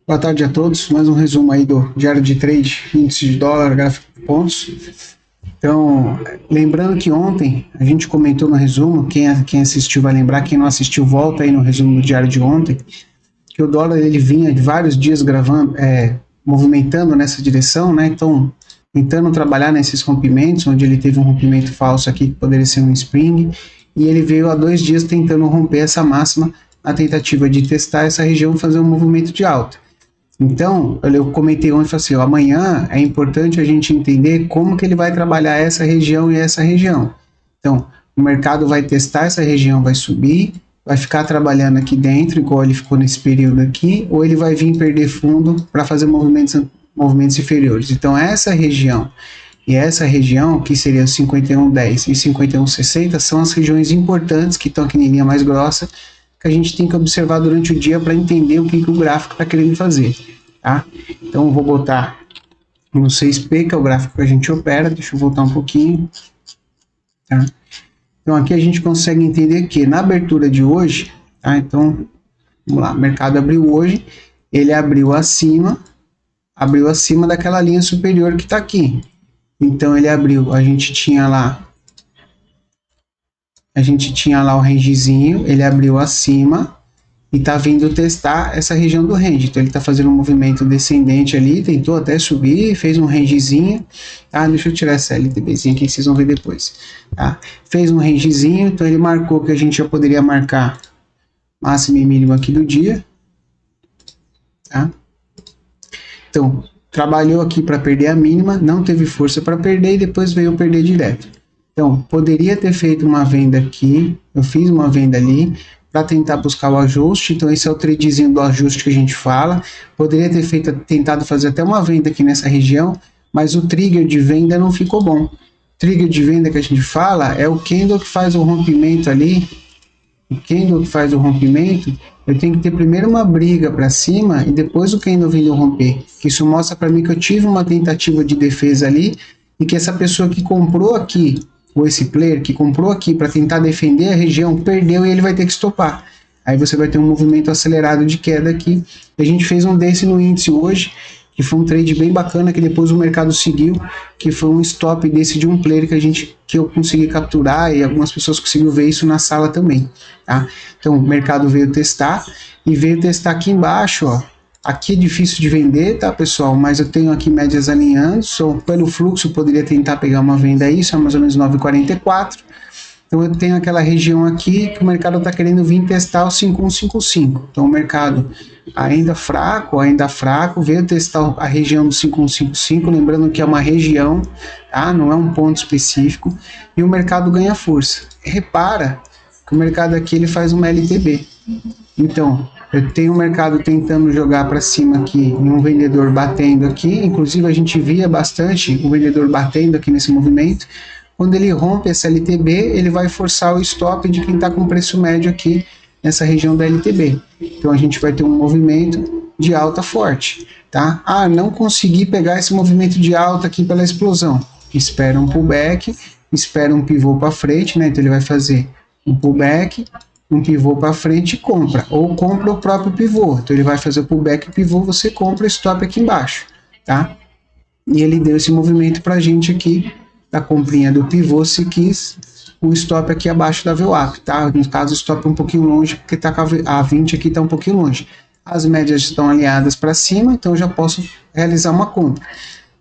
Boa tarde a todos, mais um resumo aí do diário de trade, índice de dólar, gráfico de pontos. Então, lembrando que ontem a gente comentou no resumo, quem assistiu vai lembrar, quem não assistiu volta aí no resumo do diário de ontem, que o dólar ele vinha de vários dias movimentando nessa direção, né? Então, tentando trabalhar nesses rompimentos, onde ele teve um rompimento falso aqui, que poderia ser um spring, e ele veio há 2 dias tentando romper essa máxima, na tentativa de testar essa região e fazer um movimento de alta. Então, eu comentei ontem, falei assim, amanhã é importante a gente entender como que ele vai trabalhar essa região e essa região. Então, o mercado vai testar essa região, vai subir, vai ficar trabalhando aqui dentro, igual ele ficou nesse período aqui, ou ele vai vir perder fundo para fazer movimentos inferiores. Então, essa região e essa região, que seria 51,10 e 51,60, são as regiões importantes que estão aqui em linha mais grossa, que a gente tem que observar durante o dia para entender o que o gráfico está querendo fazer, tá? Então, eu vou botar no 6P, que é o gráfico que a gente opera. Deixa eu voltar um pouquinho, tá? Então, aqui a gente consegue entender que na abertura de hoje, tá? Então, vamos lá, o mercado abriu hoje, ele abriu acima daquela linha superior que está aqui. Então, ele abriu, a gente tinha lá o rangezinho, ele abriu acima e tá vindo testar essa região do range. Então ele tá fazendo um movimento descendente ali, tentou até subir, fez um rangezinho, tá? Deixa eu tirar essa LTBzinha aqui que vocês vão ver depois, tá? Fez um rangezinho, então ele marcou que a gente já poderia marcar máximo e mínimo aqui do dia, tá? Então, trabalhou aqui para perder a mínima, não teve força para perder e depois veio perder direto. Então, poderia ter feito uma venda aqui, eu fiz uma venda ali, para tentar buscar o ajuste. Então, esse é o tradezinho do ajuste que a gente fala. Poderia ter tentado fazer até uma venda aqui nessa região, mas o trigger de venda não ficou bom. O trigger de venda que a gente fala é o candle que faz o rompimento ali. O candle que faz o rompimento, eu tenho que ter primeiro uma briga para cima e depois o candle vindo romper. Isso mostra para mim que eu tive uma tentativa de defesa ali e que essa pessoa que comprou aqui, ou esse player que comprou aqui para tentar defender a região, perdeu e ele vai ter que estopar. Aí você vai ter um movimento acelerado de queda aqui. A gente fez um desse no índice hoje, que foi um trade bem bacana, que depois o mercado seguiu, que foi um stop desse de um player que eu consegui capturar e algumas pessoas conseguiram ver isso na sala também, tá? Então o mercado veio testar e veio testar aqui embaixo, ó. Aqui é difícil de vender, tá, pessoal? Mas eu tenho aqui médias alinhando. Pelo fluxo, eu poderia tentar pegar uma venda aí, isso é mais ou menos 9,44. Então, eu tenho aquela região aqui que o mercado está querendo vir testar o 5155. Então, o mercado ainda fraco, veio testar a região do 5155, lembrando que é uma região, tá? Não é um ponto específico. E o mercado ganha força. Repara que o mercado aqui ele faz uma LTB. Então, eu tenho o mercado tentando jogar para cima aqui e um vendedor batendo aqui. Inclusive, a gente via bastante o vendedor batendo aqui nesse movimento. Quando ele rompe essa LTB, ele vai forçar o stop de quem está com preço médio aqui nessa região da LTB. Então, a gente vai ter um movimento de alta forte, tá? Ah, não consegui pegar esse movimento de alta aqui pela explosão. Espera um pullback, espera um pivô para frente, né? Então, ele vai fazer um pullback, um pivô para frente e compra, ou compra o próprio pivô. Então ele vai fazer o pullback e pivô, você compra o stop aqui embaixo, tá? E ele deu esse movimento para a gente aqui, da comprinha do pivô, se quis, o stop aqui abaixo da VWAP, tá? No caso o stop é um pouquinho longe, porque tá a 20 aqui está um pouquinho longe. As médias estão alinhadas para cima, então eu já posso realizar uma compra.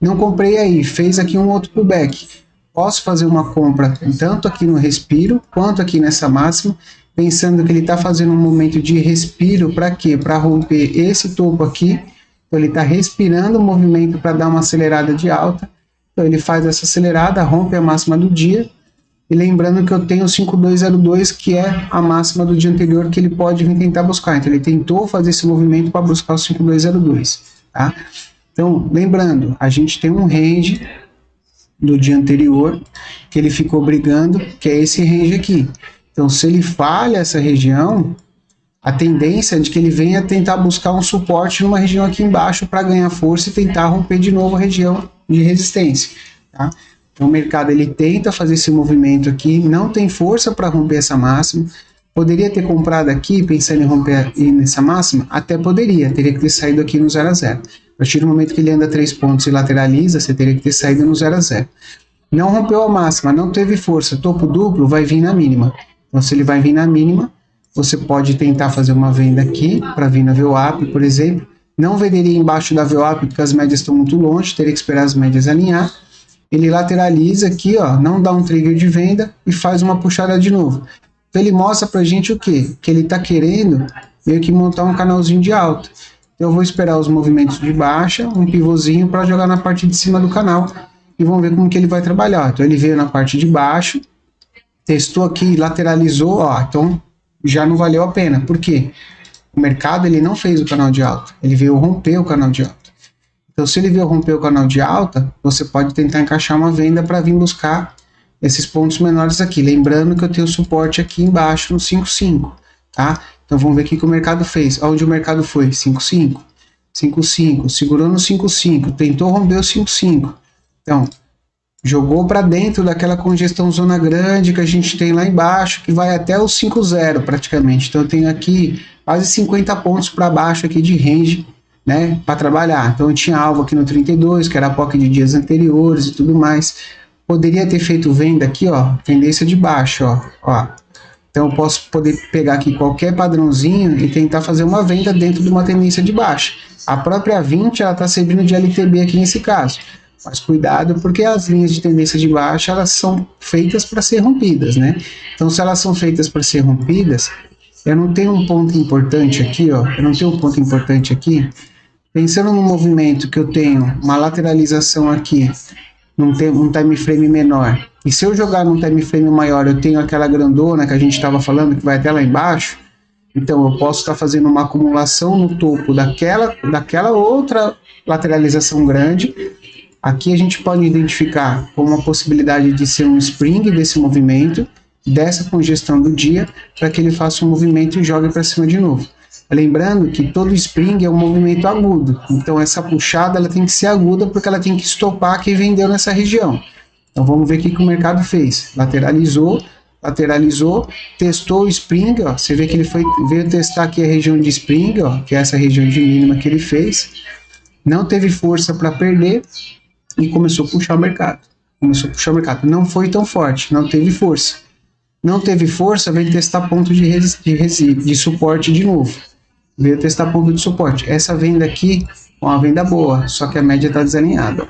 Não comprei aí, fez aqui um outro pullback. Posso fazer uma compra tanto aqui no respiro, quanto aqui nessa máxima, pensando que ele está fazendo um momento de respiro para quê? Para romper esse topo aqui. Então ele está respirando o movimento para dar uma acelerada de alta. Então ele faz essa acelerada, rompe a máxima do dia. E lembrando que eu tenho o 5202, que é a máxima do dia anterior, que ele pode vir tentar buscar. Então ele tentou fazer esse movimento para buscar o 5202, tá? Então, lembrando, a gente tem um range do dia anterior, que ele ficou brigando, que é esse range aqui. Então, se ele falha essa região, a tendência é de que ele venha tentar buscar um suporte numa região aqui embaixo para ganhar força e tentar romper de novo a região de resistência, tá? Então, o mercado ele tenta fazer esse movimento aqui, não tem força para romper essa máxima, Poderia ter comprado aqui, pensando em romper nessa máxima? Até poderia, teria que ter saído aqui no 0 a 0. A partir do momento que ele anda 3 pontos e lateraliza, você teria que ter saído no 0 a 0. Não rompeu a máxima, não teve força, topo duplo, vai vir na mínima. Então, se ele vai vir na mínima, você pode tentar fazer uma venda aqui, para vir na VWAP, por exemplo. Não venderia embaixo da VWAP, porque as médias estão muito longe, teria que esperar as médias alinhar. Ele lateraliza aqui, ó, não dá um trigger de venda e faz uma puxada de novo. Então ele mostra pra gente o quê? Que ele tá querendo meio que montar um canalzinho de alta. Então eu vou esperar os movimentos de baixa, um pivôzinho para jogar na parte de cima do canal e vamos ver como que ele vai trabalhar. Então ele veio na parte de baixo, testou aqui, lateralizou, ó, então já não valeu a pena. Por quê? O mercado ele não fez o canal de alta, ele veio romper o canal de alta. Então se ele veio romper o canal de alta, você pode tentar encaixar uma venda para vir buscar esses pontos menores aqui, lembrando que eu tenho suporte aqui embaixo no 5,5, tá? Então vamos ver o que o mercado fez. Onde o mercado foi? 5,5, 5,5, segurou no 5,5, tentou romper o 5,5. Então, jogou para dentro daquela congestão zona grande que a gente tem lá embaixo, que vai até o 5,0 praticamente. Então eu tenho aqui quase 50 pontos para baixo aqui de range, né, para trabalhar. Então eu tinha alvo aqui no 32, que era a POC de dias anteriores e tudo mais. Poderia ter feito venda aqui, ó, tendência de baixo, ó. Então eu posso poder pegar aqui qualquer padrãozinho e tentar fazer uma venda dentro de uma tendência de baixa. A própria 20, ela está servindo de LTB aqui nesse caso. Mas cuidado, porque as linhas de tendência de baixa, elas são feitas para ser rompidas, né? Então se elas são feitas para ser rompidas, eu não tenho um ponto importante aqui, ó. Eu não tenho um ponto importante aqui. Pensando no movimento que eu tenho uma lateralização aqui, num time frame menor, e se eu jogar num time frame maior, eu tenho aquela grandona que a gente estava falando, que vai até lá embaixo, então eu posso estar fazendo uma acumulação no topo daquela outra lateralização grande. Aqui a gente pode identificar como uma possibilidade de ser um spring desse movimento, dessa congestão do dia, para que ele faça um movimento e jogue para cima de novo. Lembrando que todo spring é um movimento agudo, então essa puxada ela tem que ser aguda porque ela tem que estopar quem vendeu nessa região. Então vamos ver o que o mercado fez. Lateralizou, testou o spring, ó, você vê que ele veio testar aqui a região de spring, ó, que é essa região de mínima que ele fez, não teve força para perder e começou a puxar o mercado. Não foi tão forte, não teve força. Não teve força, veio testar ponto de suporte de novo. Veio testar ponto de suporte. Essa venda aqui é uma venda boa, só que a média está desalinhada.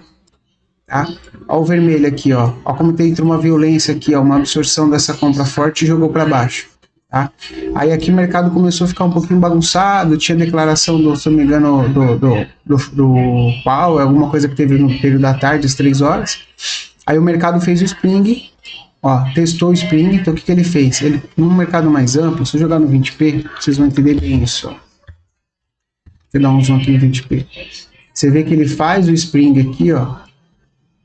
Tá? Olha o vermelho aqui, ó. Olha como tem uma violência aqui, ó, uma absorção dessa compra forte e jogou para baixo. Tá? Aí aqui o mercado começou a ficar um pouquinho bagunçado, tinha declaração se não me engano, do pau, alguma coisa que teve no período da tarde, às 3 horas. Aí o mercado fez o spring, ó, testou o spring, então o que ele fez? Ele, num mercado mais amplo, se eu jogar no 20p, vocês vão entender bem isso, ó. Vou dar um zoom aqui no 20p. Você vê que ele faz o spring aqui, ó.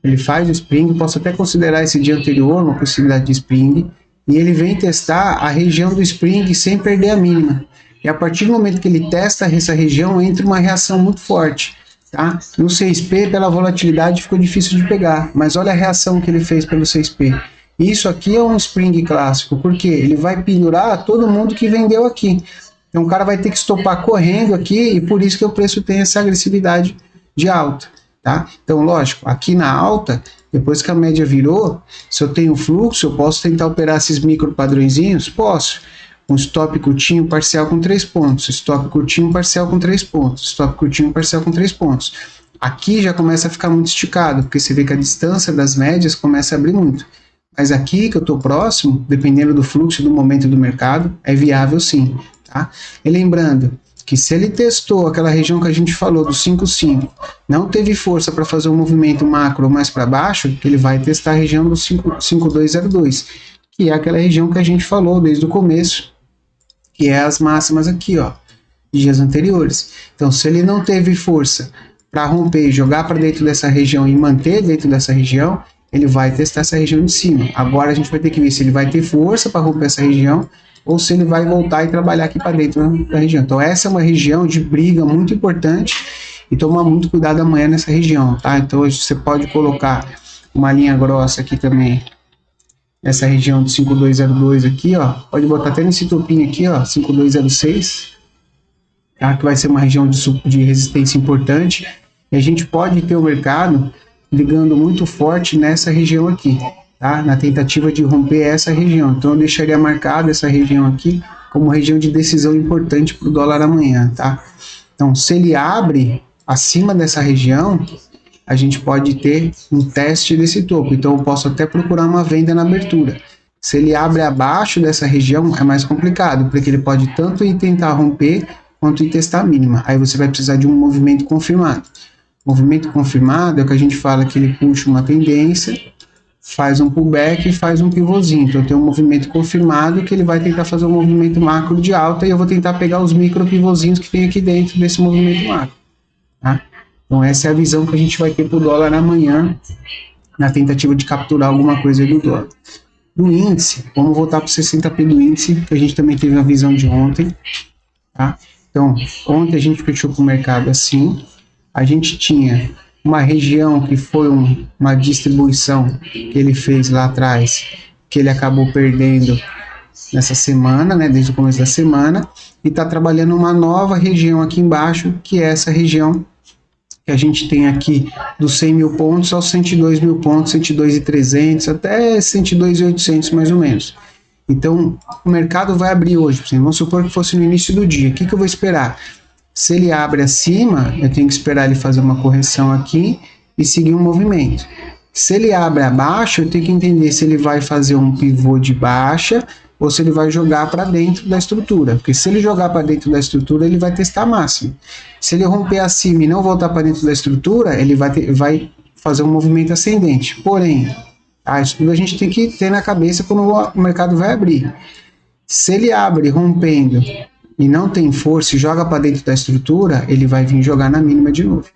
Ele faz o spring, posso até considerar esse dia anterior uma possibilidade de spring, e ele vem testar a região do spring sem perder a mínima. E a partir do momento que ele testa essa região, entra uma reação muito forte. Tá? No 6P, pela volatilidade, ficou difícil de pegar, mas olha a reação que ele fez pelo 6P. Isso aqui é um spring clássico, porque ele vai pendurar todo mundo que vendeu aqui. Então o cara vai ter que estopar correndo aqui, e por isso que o preço tem essa agressividade de alta. Tá? Então, lógico, aqui na alta, depois que a média virou, se eu tenho fluxo, eu posso tentar operar esses micro padrõezinhos? Posso. Um stop curtinho parcial com 3 pontos, stop curtinho parcial com 3 pontos, stop curtinho parcial com 3 pontos. Aqui já começa a ficar muito esticado, porque você vê que a distância das médias começa a abrir muito. Mas aqui que eu estou próximo, dependendo do fluxo e do momento do mercado, é viável sim. Tá? E lembrando que se ele testou aquela região que a gente falou, do 5,5, não teve força para fazer um movimento macro mais para baixo, ele vai testar a região do 5,202, que é aquela região que a gente falou desde o começo, que é as máximas aqui, ó, de dias anteriores. Então, se ele não teve força para romper e jogar para dentro dessa região e manter dentro dessa região, ele vai testar essa região de cima. Agora a gente vai ter que ver se ele vai ter força para romper essa região ou se ele vai voltar e trabalhar aqui para dentro da região. Então essa é uma região de briga muito importante e tomar muito cuidado amanhã nessa região, tá? Então você pode colocar uma linha grossa aqui também essa região de 5202 aqui, ó, pode botar até nesse topinho aqui, ó, 5206, tá? Que vai ser uma região de resistência importante, e a gente pode ter o mercado ligando muito forte nessa região aqui, tá? Na tentativa de romper essa região. Então eu deixaria marcado essa região aqui como região de decisão importante para o dólar amanhã, tá? Então, se ele abre acima dessa região, a gente pode ter um teste desse topo. Então, eu posso até procurar uma venda na abertura. Se ele abre abaixo dessa região, é mais complicado, porque ele pode tanto ir tentar romper, quanto ir testar a mínima. Aí você vai precisar de um movimento confirmado. Movimento confirmado é o que a gente fala que ele puxa uma tendência, faz um pullback e faz um pivôzinho. Então, tem um movimento confirmado que ele vai tentar fazer um movimento macro de alta e eu vou tentar pegar os micro pivôzinhos que tem aqui dentro desse movimento macro, tá? Então, essa é a visão que a gente vai ter para o dólar amanhã, na tentativa de capturar alguma coisa do dólar. Do índice, vamos voltar para o 60p do índice, que a gente também teve a visão de ontem, tá? Então, ontem a gente fechou com o mercado assim, a gente tinha uma região que foi uma distribuição que ele fez lá atrás, que ele acabou perdendo nessa semana, né, desde o começo da semana, e está trabalhando uma nova região aqui embaixo, que é essa região que a gente tem aqui dos 100 mil pontos aos 102 mil pontos, 102.300 até 102.800 mais ou menos. Então, o mercado vai abrir hoje, vamos supor que fosse no início do dia, o que eu vou esperar? Se ele abre acima, eu tenho que esperar ele fazer uma correção aqui e seguir um movimento. Se ele abre abaixo, eu tenho que entender se ele vai fazer um pivô de baixa ou se ele vai jogar para dentro da estrutura. Porque se ele jogar para dentro da estrutura, ele vai testar máximo. Se ele romper acima e não voltar para dentro da estrutura, ele vai fazer um movimento ascendente. Porém, isso tudo a gente tem que ter na cabeça quando o mercado vai abrir. Se ele abre rompendo e não tem força e joga para dentro da estrutura, ele vai vir jogar na mínima de novo.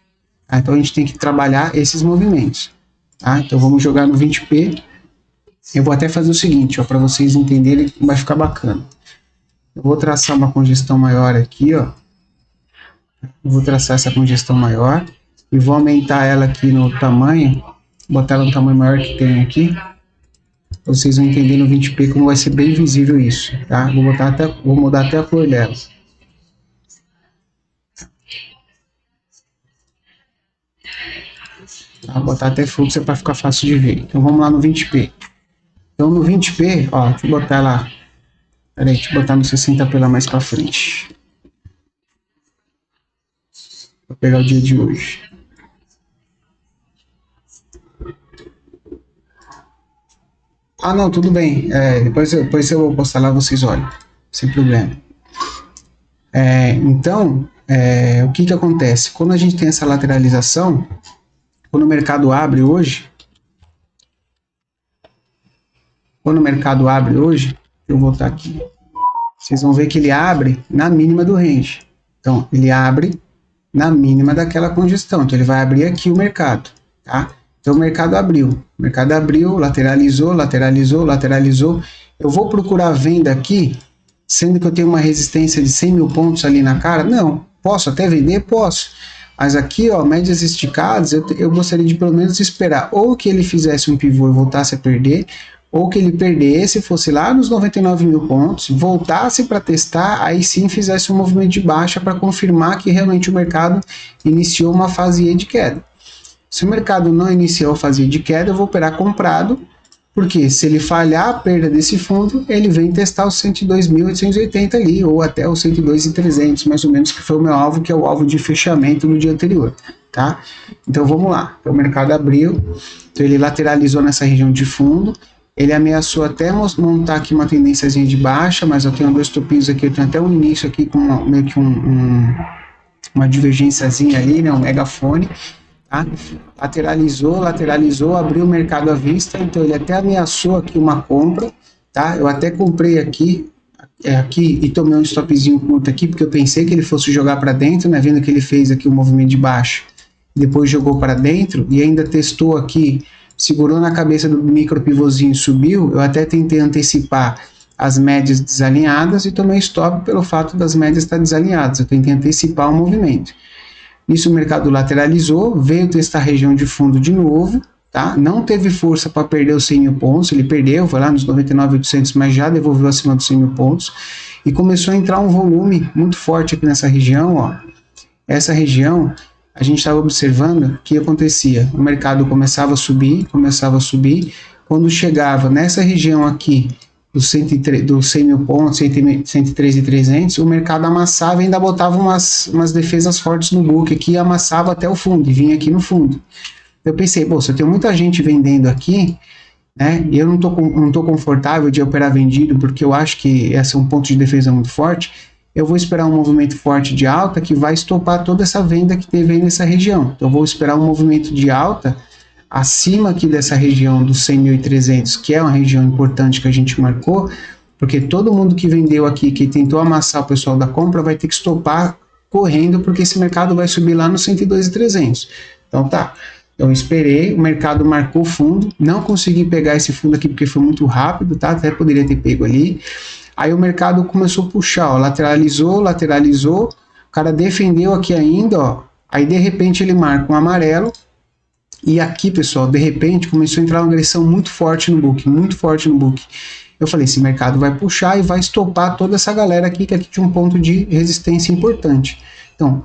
Então a gente tem que trabalhar esses movimentos. Tá? Então vamos jogar no 20p. Eu vou até fazer o seguinte, para vocês entenderem, vai ficar bacana. Eu vou traçar uma congestão maior aqui, ó. Eu vou traçar essa congestão maior e vou aumentar ela aqui no tamanho, botar ela no tamanho maior que tem aqui. Pra vocês vão entender no 20p como vai ser bem visível isso, tá? Vou mudar até a cor dela. Vou botar até fluxo para ficar fácil de ver. Então vamos lá no 20p. Então no 20p, ó, deixa eu botar lá. Peraí, deixa eu botar no 60p lá mais para frente. Vou pegar o dia de hoje. Ah, não, tudo bem. Depois eu vou postar lá, vocês olham. Sem problema. Então, o que acontece? Quando a gente tem essa lateralização, quando o mercado abre hoje, eu vou voltar aqui. Vocês vão ver que ele abre na mínima do range. Então, ele abre na mínima daquela congestão. Então, ele vai abrir aqui o mercado, tá? Então, o mercado abriu, lateralizou, lateralizou, lateralizou. Eu vou procurar venda aqui, sendo que eu tenho uma resistência de 100 mil pontos ali na cara? Não. Posso até vender? Posso. Mas aqui, ó, médias esticadas, eu gostaria de pelo menos esperar ou que ele fizesse um pivô e voltasse a perder, ou que ele perdesse, fosse lá nos 99 mil pontos, voltasse para testar, aí sim fizesse um movimento de baixa para confirmar que realmente o mercado iniciou uma fase de queda. Se o mercado não iniciou a fase de queda, eu vou operar comprado, porque se ele falhar a perda desse fundo, ele vem testar os 102.880 ali, ou até os 102.300, mais ou menos, que foi o meu alvo, que é o alvo de fechamento no dia anterior, tá? Então vamos lá, então, o mercado abriu, então ele lateralizou nessa região de fundo, ele ameaçou até montar aqui uma tendênciazinha de baixa, mas eu tenho dois topinhos aqui, eu tenho até um início aqui com meio que uma divergênciazinha ali, né, um megafone, tá? Lateralizou, abriu o mercado à vista, então ele até ameaçou aqui uma compra, tá? Eu até comprei aqui e tomei um stopzinho curto aqui, porque eu pensei que ele fosse jogar para dentro, né? Vendo que ele fez aqui um movimento de baixo, depois jogou para dentro e ainda testou aqui, segurou na cabeça do micro pivôzinho e subiu. Eu até tentei antecipar as médias desalinhadas e tomei stop pelo fato das médias estar desalinhadas. Eu tentei antecipar o movimento. Isso o mercado lateralizou, veio testar a região de fundo de novo, tá? Não teve força para perder os 100 mil pontos, ele perdeu, foi lá nos 99.800, mas já devolveu acima dos 100 mil pontos, e começou a entrar um volume muito forte aqui nessa região, ó. Essa região, a gente estava observando o que acontecia, o mercado começava a subir, quando chegava nessa região aqui, dos 100 mil pontos, 103.300, o mercado amassava e ainda botava umas defesas fortes no book aqui, e amassava até o fundo, e vinha aqui no fundo. Eu pensei, pô, se eu tenho muita gente vendendo aqui, né, e eu não tô confortável de operar vendido, porque eu acho que esse é um ponto de defesa muito forte, eu vou esperar um movimento forte de alta que vai estopar toda essa venda que teve aí nessa região. Então, eu vou esperar um movimento de alta acima aqui dessa região dos 100.300, que é uma região importante que a gente marcou, porque todo mundo que vendeu aqui, que tentou amassar o pessoal da compra, vai ter que estopar correndo, porque esse mercado vai subir lá no 102.300. Então tá, eu esperei, o mercado marcou fundo, não consegui pegar esse fundo aqui porque foi muito rápido, tá? Até poderia ter pego ali. Aí o mercado começou a puxar, ó, lateralizou, o cara defendeu aqui ainda, ó, aí de repente ele marca um amarelo. E aqui, pessoal, de repente, começou a entrar uma agressão muito forte no book, Eu falei, esse mercado vai puxar e vai estopar toda essa galera aqui, que aqui tinha um ponto de resistência importante. Então,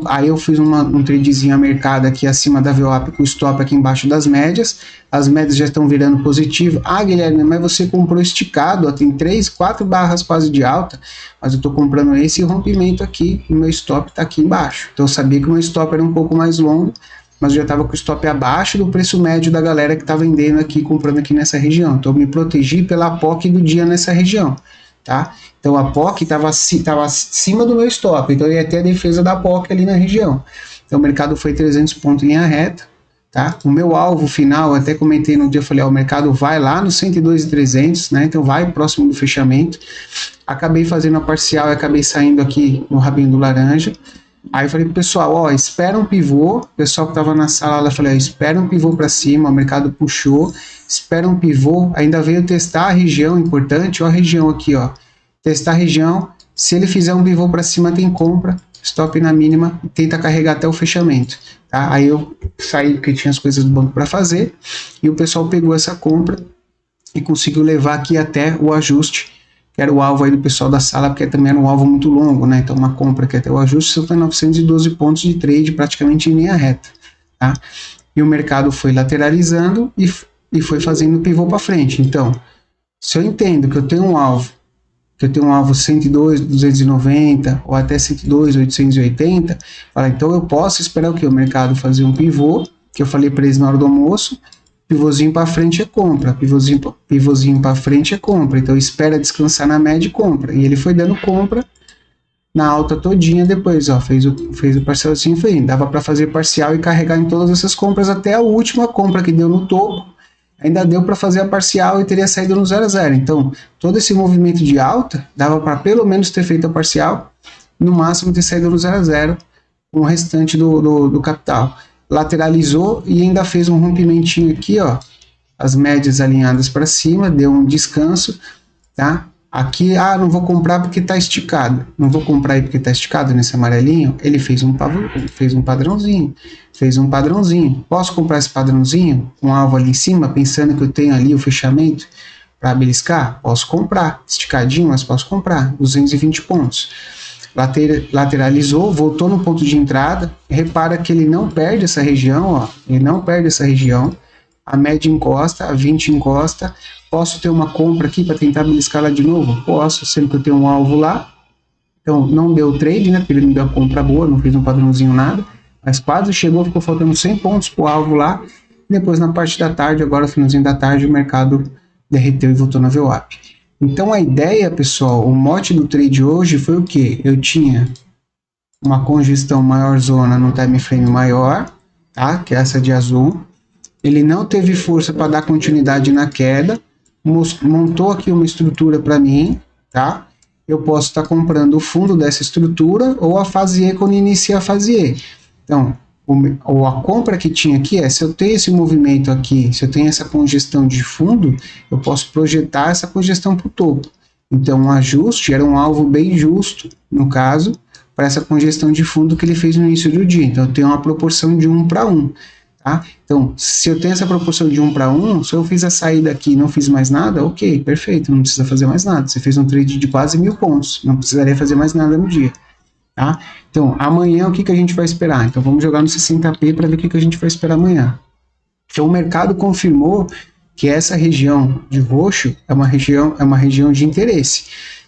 aí eu fiz um tradezinho a mercado aqui acima da VWAP com o stop aqui embaixo das médias. As médias já estão virando positivo. Ah, Guilherme, mas você comprou esticado, ó, tem 3, 4 barras quase de alta, mas eu estou comprando esse rompimento aqui, e o meu stop está aqui embaixo. Então eu sabia que o meu stop era um pouco mais longo, mas eu já estava com o stop abaixo do preço médio da galera que está vendendo aqui, comprando aqui nessa região. Então eu me protegi pela POC do dia nessa região, tá? Então a POC estava acima do meu stop, então eu ia ter a defesa da POC ali na região. Então o mercado foi 300 pontos em linha reta, tá? O meu alvo final, até comentei no dia, eu falei, ó, o mercado vai lá no 102.300, né? Então vai próximo do fechamento. Acabei fazendo a parcial e acabei saindo aqui no rabinho do laranja. Aí eu falei pro pessoal, ó, espera um pivô, o pessoal que tava na sala, eu falei, ó, espera um pivô para cima, o mercado puxou, espera um pivô, ainda veio testar a região importante, ó a região aqui, ó, testar a região, se ele fizer um pivô para cima tem compra, stop na mínima, e tenta carregar até o fechamento, tá? Aí eu saí porque tinha as coisas do banco para fazer, e o pessoal pegou essa compra e conseguiu levar aqui até o ajuste, que era o alvo aí do pessoal da sala, porque também era um alvo muito longo, né? Então uma compra que até o ajuste são 912 pontos de trade praticamente em linha reta, tá? E o mercado foi lateralizando e foi fazendo pivô para frente. Então, se eu entendo que eu tenho um alvo, 102.290 ou até 102.880, então eu posso esperar o que? O mercado fazer um pivô, que eu falei para eles na hora do almoço, pivôzinho para frente é compra, pivôzinho para frente é compra, então espera descansar na média e compra, e ele foi dando compra na alta todinha depois, ó, fez o parcialzinho, dava para fazer parcial e carregar em todas essas compras até a última compra que deu no topo, ainda deu para fazer a parcial e teria saído no 0 a 0, então todo esse movimento de alta, dava para pelo menos ter feito a parcial, no máximo ter saído no 0 a 0 com o restante do capital. Lateralizou e ainda fez um rompimentinho aqui, ó, as médias alinhadas para cima, deu um descanso, tá? Aqui, não vou comprar porque tá esticado, não vou comprar aí porque tá esticado nesse amarelinho, ele fez um padrãozinho, posso comprar esse padrãozinho com alvo ali em cima, pensando que eu tenho ali o fechamento para beliscar? Posso comprar, esticadinho, mas posso comprar, 220 pontos. Lateralizou, voltou no ponto de entrada, repara que ele não perde essa região, ó, a média encosta, a 20 encosta, posso ter uma compra aqui para tentar beliscar lá de novo? Posso, sendo que eu tenho um alvo lá, então não deu trade, né, porque ele não deu a compra boa, não fez um padrãozinho nada, mas quase chegou, ficou faltando 100 pontos pro alvo lá, depois na parte da tarde, agora finalzinho da tarde, o mercado derreteu e voltou na VWAP. Então a ideia, pessoal, o mote do trade hoje foi o que? Eu tinha uma congestão maior zona no time frame maior, tá? Que é essa de azul. Ele não teve força para dar continuidade na queda, montou aqui uma estrutura para mim, tá? Eu posso estar comprando o fundo dessa estrutura ou a fase E quando inicia a fase E. Então, a compra que tinha aqui se eu tenho esse movimento aqui, se eu tenho essa congestão de fundo, eu posso projetar essa congestão para o topo. Então, um ajuste era um alvo bem justo, no caso, para essa congestão de fundo que ele fez no início do dia. Então, eu tenho uma proporção de 1 para 1. tá? Então, se eu tenho essa proporção de 1 para 1, se eu fiz a saída aqui e não fiz mais nada, ok, perfeito, não precisa fazer mais nada. Você fez um trade de quase 1000 pontos, não precisaria fazer mais nada no dia, tá? Então, amanhã o que a gente vai esperar? Então, vamos jogar no 60p para ver o que a gente vai esperar amanhã. Então, o mercado confirmou que essa região de roxo é uma região de interesse.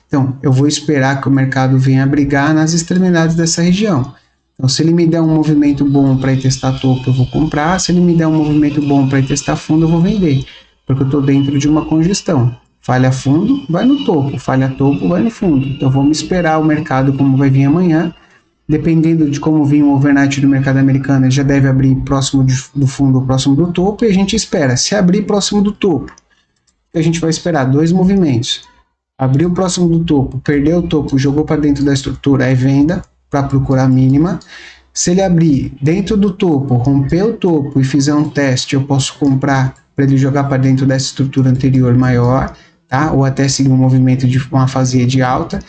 Então, eu vou esperar que o mercado venha brigar nas extremidades dessa região. Então, se ele me der um movimento bom para ir testar topo, eu vou comprar. Se ele me der um movimento bom para ir testar fundo, eu vou vender. Porque eu estou dentro de uma congestão. Falha fundo, vai no topo. Falha topo, vai no fundo. Então, vamos esperar o mercado como vai vir amanhã. Dependendo de como vir o overnight do mercado americano, ele já deve abrir próximo do fundo ou próximo do topo. E a gente espera. Se abrir próximo do topo, a gente vai esperar 2 movimentos. Abriu próximo do topo, perdeu o topo, jogou para dentro da estrutura, é venda para procurar a mínima. Se ele abrir dentro do topo, romper o topo e fizer um teste, eu posso comprar para ele jogar para dentro dessa estrutura anterior maior, tá? Ou até seguir um movimento de uma fase de alta.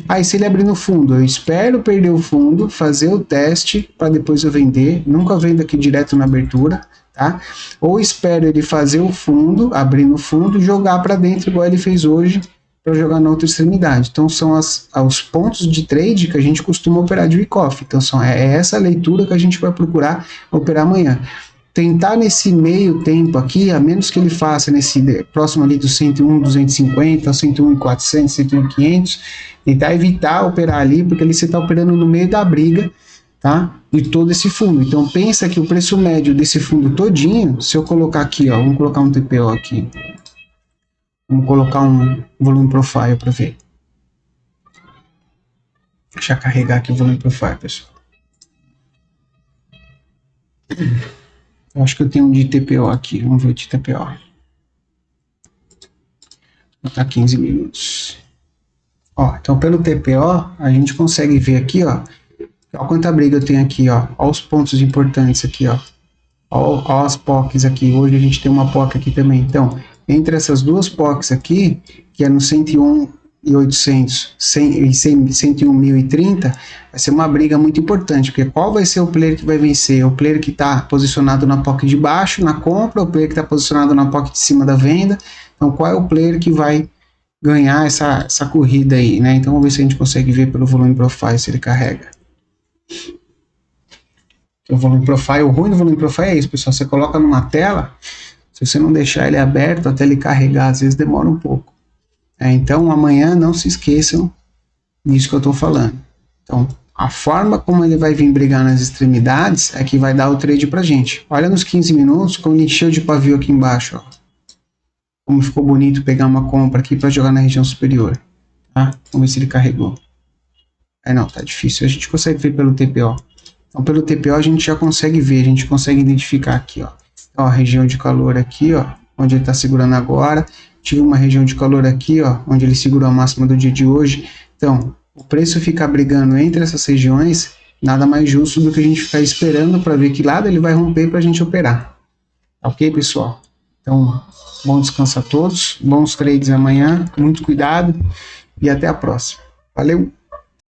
Aí se ele abrir no fundo, eu espero perder o fundo, fazer o teste para depois eu vender. Nunca vendo aqui direto na abertura, tá? Ou espero ele fazer o fundo, abrir no fundo e jogar para dentro igual ele fez hoje, para jogar na outra extremidade. Então são os pontos de trade que a gente costuma operar de week-off. Então é essa leitura que a gente vai procurar operar amanhã. Tentar nesse meio tempo aqui, a menos que ele faça nesse próximo ali do 101,250, 101,400, 101,500, tentar evitar operar ali, porque ali você está operando no meio da briga, tá? De todo esse fundo. Então pensa que o preço médio desse fundo todinho, se eu colocar aqui, ó, vamos colocar um TPO aqui. Vamos colocar um volume profile para ver. Deixa eu carregar aqui o volume profile, pessoal. Eu acho que eu tenho um de TPO aqui. Vamos ver o de TPO. Vou botar 15 minutos. Ó, então pelo TPO, a gente consegue ver aqui, ó. Olha quanta briga eu tenho aqui, ó. Olha os pontos importantes aqui, ó. Olha as POCs aqui. Hoje a gente tem uma POC aqui também. Então, entre essas duas POCs aqui, que é no 101.800 e 101.030, vai ser uma briga muito importante, porque qual vai ser o player que vai vencer? O player que está posicionado na POC de baixo, na compra, o player que está posicionado na POC de cima da venda. Então, qual é o player que vai ganhar essa corrida aí, né? Então, vamos ver se a gente consegue ver pelo volume profile, se ele carrega. O volume profile, o ruim do volume profile é isso, pessoal. Você coloca numa tela, se você não deixar ele aberto até ele carregar, às vezes demora um pouco. Então, amanhã não se esqueçam disso que eu estou falando. Então, a forma como ele vai vir brigar nas extremidades é que vai dar o trade pra gente. Olha nos 15 minutos, como ele encheu de pavio aqui embaixo, ó. Como ficou bonito pegar uma compra aqui para jogar na região superior. Tá? Vamos ver se ele carregou. Não, tá difícil. A gente consegue ver pelo TPO. Então, pelo TPO a gente já consegue ver, a gente consegue identificar aqui, ó. Então, a região de calor aqui, ó, onde ele está segurando agora. Tive uma região de calor aqui, ó, onde ele segurou a máxima do dia de hoje. Então, o preço ficar brigando entre essas regiões, nada mais justo do que a gente ficar esperando para ver que lado ele vai romper para a gente operar. Ok, pessoal? Então, bom descanso a todos, bons trades amanhã, muito cuidado e até a próxima. Valeu!